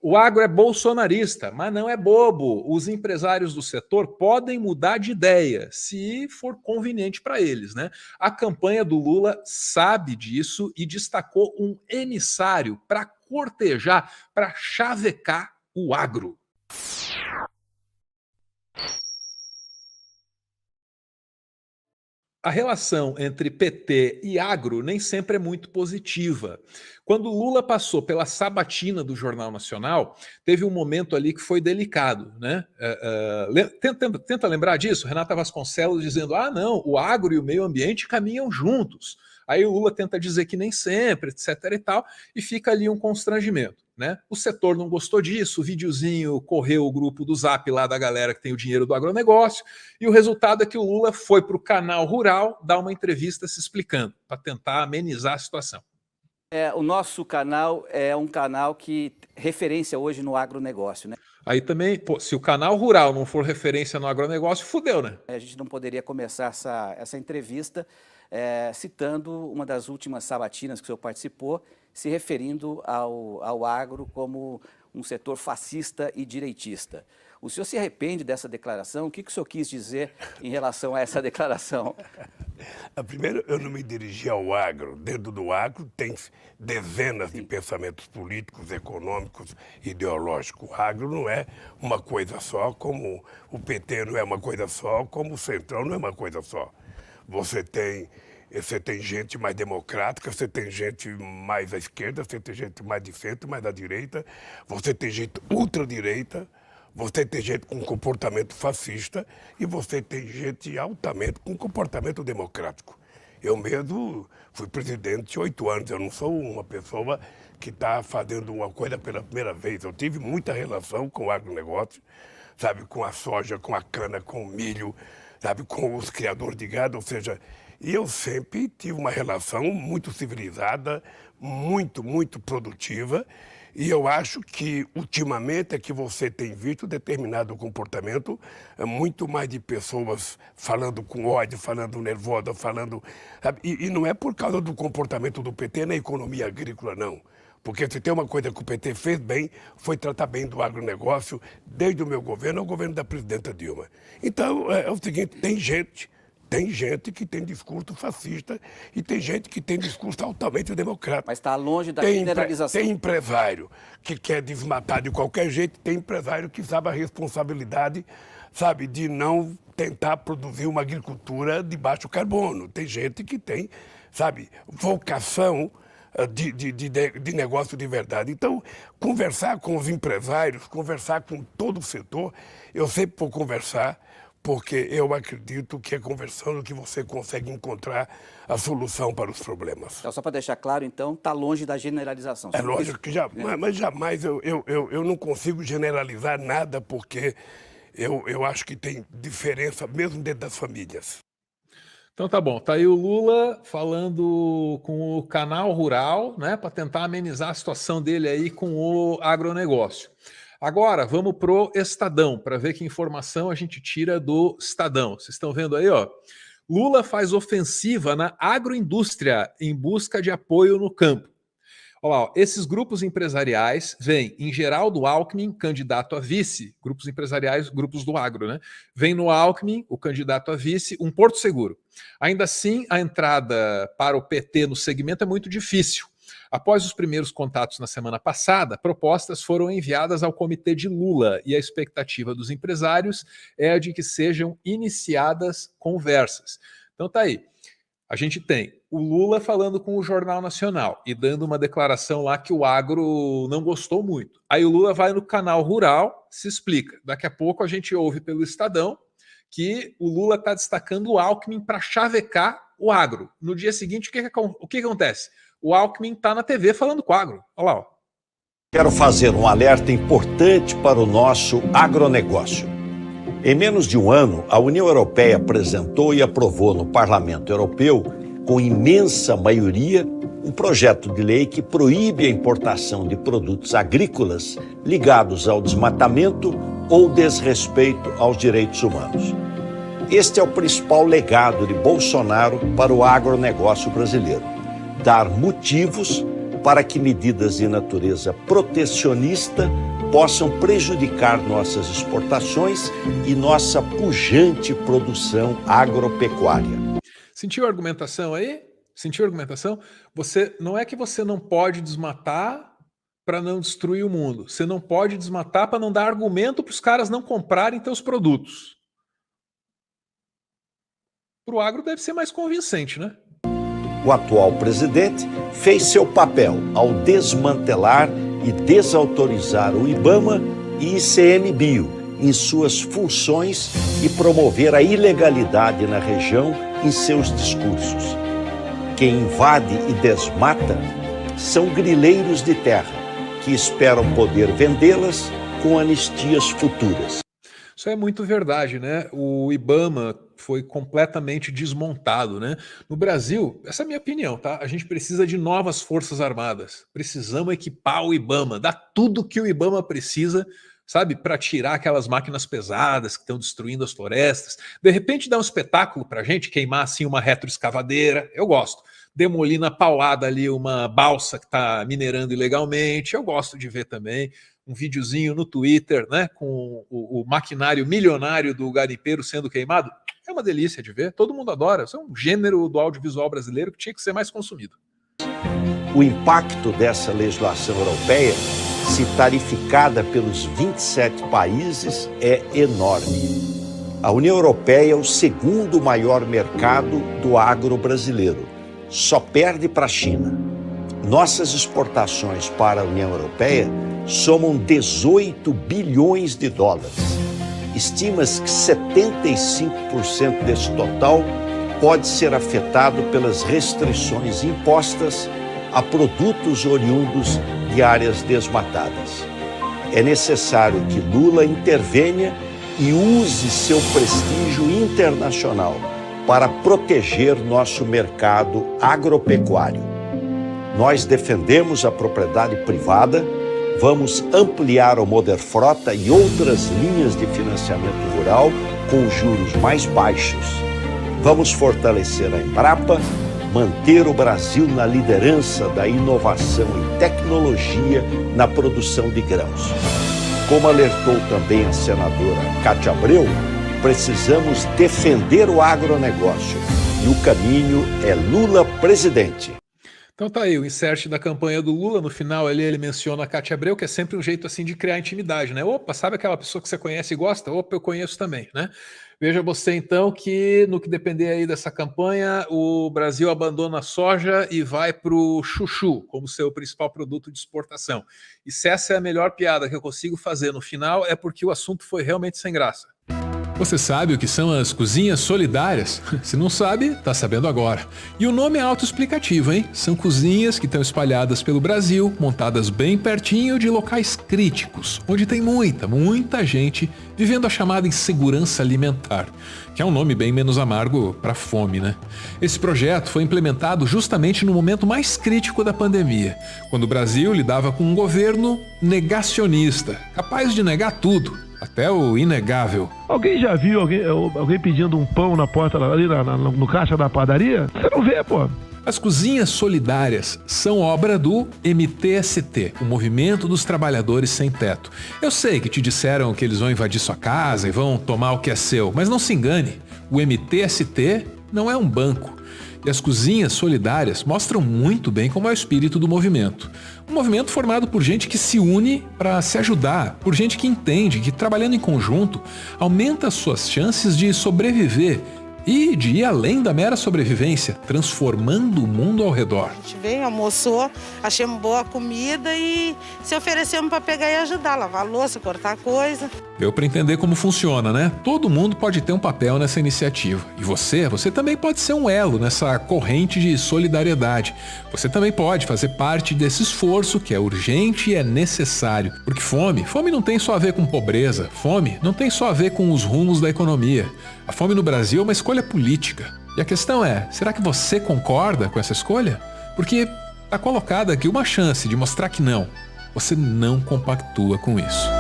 O agro é bolsonarista, mas não é bobo. Os empresários do setor podem mudar de ideia, se for conveniente para eles, né? A campanha do Lula sabe disso e destacou um emissário para cortejar, para chavecar o agro. A relação entre PT e agro nem sempre é muito positiva. Quando Lula passou pela sabatina do Jornal Nacional, teve um momento ali que foi delicado, né? Tenta lembrar disso? Renata Vasconcelos dizendo: ah, não, o agro e o meio ambiente caminham juntos. Aí o Lula tenta dizer que nem sempre, etc e tal, e fica ali um constrangimento, né? O setor não gostou disso, o videozinho correu o grupo do Zap lá da galera que tem o dinheiro do agronegócio, e o resultado é que o Lula foi para o Canal Rural dar uma entrevista se explicando, para tentar amenizar a situação. O nosso canal é um canal que referência hoje no agronegócio, né? Aí também, pô, se o Canal Rural não for referência no agronegócio, fudeu, né? A gente não poderia começar essa entrevista citando uma das últimas sabatinas que o senhor participou, se referindo ao agro como um setor fascista e direitista. O senhor se arrepende dessa declaração? O que o senhor quis dizer em relação a essa declaração? Primeiro, eu não me dirigi ao agro. Dentro do agro tem dezenas de pensamentos políticos, econômicos, ideológicos. O agro não é uma coisa só, como o PT não é uma coisa só, como o Centrão não é uma coisa só. Você tem gente mais democrática, você tem gente mais à esquerda, você tem gente mais de centro, mais à direita, você tem gente ultradireita, você tem gente com comportamento fascista e você tem gente altamente com comportamento democrático. Eu mesmo fui presidente 8 anos, eu não sou uma pessoa que está fazendo uma coisa pela primeira vez. Eu tive muita relação com o agronegócio, sabe, com a soja, com a cana, com o milho, sabe, com os criadores de gado, ou seja, e eu sempre tive uma relação muito civilizada, muito produtiva. E eu acho que, ultimamente, é que você tem visto determinado comportamento muito mais de pessoas falando com ódio, falando nervosa, falando... Sabe? E não é por causa do comportamento do PT na economia agrícola, não. Porque se tem uma coisa que o PT fez bem, foi tratar bem do agronegócio, desde o meu governo ao governo da presidenta Dilma. Então, é o seguinte, tem gente que tem discurso fascista e tem gente que tem discurso altamente democrático. Mas está longe da generalização. Tem empresário que quer desmatar de qualquer jeito, tem empresário que sabe a responsabilidade, sabe, de não tentar produzir uma agricultura de baixo carbono. Tem gente que tem, sabe, vocação de negócio de verdade. Então, conversar com os empresários, conversar com todo o setor, eu sempre vou conversar, porque eu acredito que é conversando que você consegue encontrar a solução para os problemas. Então, só para deixar claro, então, está longe da generalização. É lógico que mas jamais eu não consigo generalizar nada, porque eu acho que tem diferença mesmo dentro das famílias. Então tá bom, tá aí o Lula falando com o Canal Rural, né, para tentar amenizar a situação dele aí com o agronegócio. Agora, vamos pro Estadão, para ver que informação a gente tira do Estadão. Vocês estão vendo aí, ó? Lula faz ofensiva na agroindústria em busca de apoio no campo. Olha lá, ó, esses grupos empresariais vêm em Geraldo Alckmin, candidato a vice, grupos empresariais, grupos do agro, né? Vem no Alckmin, o candidato a vice, um porto seguro. Ainda assim, a entrada para o PT no segmento é muito difícil. Após os primeiros contatos na semana passada, propostas foram enviadas ao comitê de Lula e a expectativa dos empresários é a de que sejam iniciadas conversas. Então tá aí. A gente tem o Lula falando com o Jornal Nacional e dando uma declaração lá que o agro não gostou muito. Aí o Lula vai no Canal Rural, se explica. Daqui a pouco a gente ouve pelo Estadão que o Lula está destacando o Alckmin para chavecar o agro. No dia seguinte, o que acontece? O Alckmin está na TV falando com o agro. Olha lá, ó. Quero fazer um alerta importante para o nosso agronegócio. Em menos de um ano, a União Europeia apresentou e aprovou no Parlamento Europeu, com imensa maioria, um projeto de lei que proíbe a importação de produtos agrícolas ligados ao desmatamento ou desrespeito aos direitos humanos. Este é o principal legado de Bolsonaro para o agronegócio brasileiro: dar motivos para que medidas de natureza protecionista possam prejudicar nossas exportações e nossa pujante produção agropecuária. Sentiu a argumentação aí? Sentiu a argumentação? Não é que você não pode desmatar para não destruir o mundo. Você não pode desmatar para não dar argumento para os caras não comprarem teus produtos. Para o agro deve ser mais convincente, né? O atual presidente fez seu papel ao desmantelar e desautorizar o IBAMA e ICMBio em suas funções e promover a ilegalidade na região em seus discursos. Quem invade e desmata são grileiros de terra, que esperam poder vendê-las com anistias futuras. Isso é muito verdade, né? O IBAMA foi completamente desmontado, né? No Brasil, essa é a minha opinião, tá? A gente precisa de novas forças armadas. Precisamos equipar o IBAMA, dar tudo que o IBAMA precisa, sabe? Para tirar aquelas máquinas pesadas que estão destruindo as florestas. De repente dar um espetáculo pra gente, queimar assim uma retroescavadeira, eu gosto. Demolir na paulada ali uma balsa que está minerando ilegalmente, eu gosto de ver também. Um videozinho no Twitter, né, com o maquinário milionário do garimpeiro sendo queimado, é uma delícia de ver, todo mundo adora, isso é um gênero do audiovisual brasileiro que tinha que ser mais consumido. O impacto dessa legislação europeia, se tarificada pelos 27 países, é enorme. A União Europeia é o segundo maior mercado do agro brasileiro, só perde para a China. Nossas exportações para a União Europeia somam 18 bilhões de dólares. Estima-se que 75% desse total pode ser afetado pelas restrições impostas a produtos oriundos de áreas desmatadas. É necessário que Lula intervenha e use seu prestígio internacional para proteger nosso mercado agropecuário. Nós defendemos a propriedade privada. Vamos ampliar o Moderfrota e outras linhas de financiamento rural com juros mais baixos. Vamos fortalecer a Embrapa, manter o Brasil na liderança da inovação e tecnologia na produção de grãos. Como alertou também a senadora Cátia Abreu, precisamos defender o agronegócio e o caminho é Lula presidente. Então tá aí, o insert da campanha do Lula, no final ali ele menciona a Cátia Abreu, que é sempre um jeito assim de criar intimidade, né? Opa, sabe aquela pessoa que você conhece e gosta? Opa, eu conheço também, né? Veja você então que no que depender aí dessa campanha, o Brasil abandona a soja e vai pro chuchu como seu principal produto de exportação. E se essa é a melhor piada que eu consigo fazer no final, é porque o assunto foi realmente sem graça. Você sabe o que são as cozinhas solidárias? Se não sabe, tá sabendo agora. E o nome é autoexplicativo, hein? São cozinhas que estão espalhadas pelo Brasil, montadas bem pertinho de locais críticos, onde tem muita gente vivendo a chamada insegurança alimentar, que é um nome bem menos amargo para fome, né? Esse projeto foi implementado justamente no momento mais crítico da pandemia, quando o Brasil lidava com um governo negacionista, capaz de negar tudo. Até o inegável. Alguém já viu alguém pedindo um pão na porta ali no caixa da padaria? Você não vê, pô. As cozinhas solidárias são obra do MTST, o Movimento dos Trabalhadores Sem Teto. Eu sei que te disseram que eles vão invadir sua casa e vão tomar o que é seu, mas não se engane, o MTST não é um banco. E as cozinhas solidárias mostram muito bem como é o espírito do movimento. Um movimento formado por gente que se une para se ajudar, por gente que entende que trabalhando em conjunto aumenta as suas chances de sobreviver e de ir além da mera sobrevivência, transformando o mundo ao redor. A gente veio, almoçou, achamos boa comida e se oferecemos para pegar e ajudar, lavar a louça, cortar coisa. Deu para entender como funciona, né? Todo mundo pode ter um papel nessa iniciativa. E você também pode ser um elo nessa corrente de solidariedade. Você também pode fazer parte desse esforço que é urgente e é necessário. Porque fome não tem só a ver com pobreza. Fome não tem só a ver com os rumos da economia. A fome no Brasil é uma escolha política. E a questão é, será que você concorda com essa escolha? Porque está colocada aqui uma chance de mostrar que não. Você não compactua com isso.